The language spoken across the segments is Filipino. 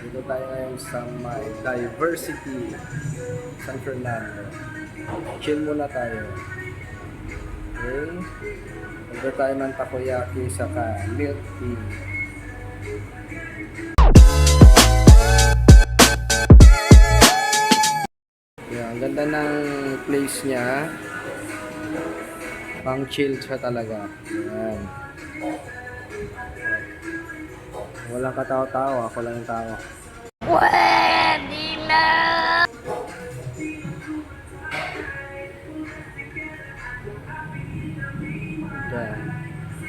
Dito tayo ngayon sa may Diversity San Fernando. Chill muna tayo. Okay? Order tayo ng takoyaki saka milk tea. Yan, ang ganda ng place niya. Pang chill siya talaga. Yan. Walang katao-tao, ako lang yung tao. Pwede na! Yan.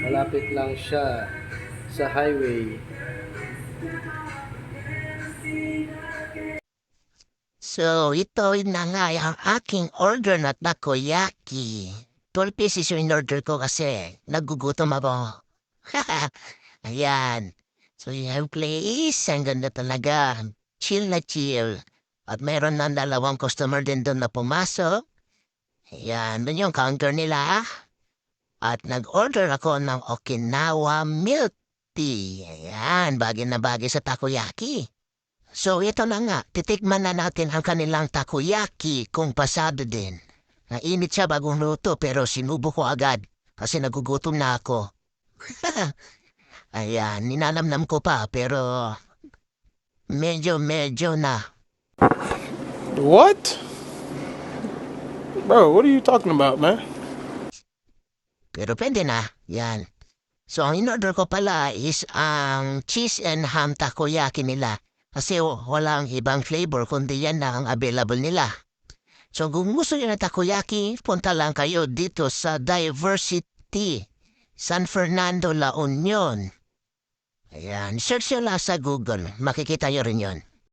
Malapit lang siya sa highway. So, ito na nga ang aking order na takoyaki. 12 pieces yung in-order ko kasi nagugutom ako. Ayan. So, yung place, ang ganda talaga. Chill na chill. At meron na dalawang customer din doon na pumasok. Ayan, doon yung counter nila. At nag-order ako ng Okinawa milk tea. Ayan, bagay na bagay sa takoyaki. So ito na nga, titikman na natin ang kanilang takoyaki kung pasado din. Nainit siya bagong luto pero sinubo ko agad kasi nagugutom na ako. Ayan, ninanamnam ko pa pero medyo na. What? Bro, what are you talking about, man? Pero pwede na, yan. So ang in-order ko pala is ang cheese and ham takoyaki nila. Kasi walang ibang flavor kundi yan na ang available nila. So kung gusto niyo ng takoyaki, punta lang kayo dito sa Diversity, San Fernando, La Union. Ayan, search nyo lang sa Google. Makikita nyo rin yon.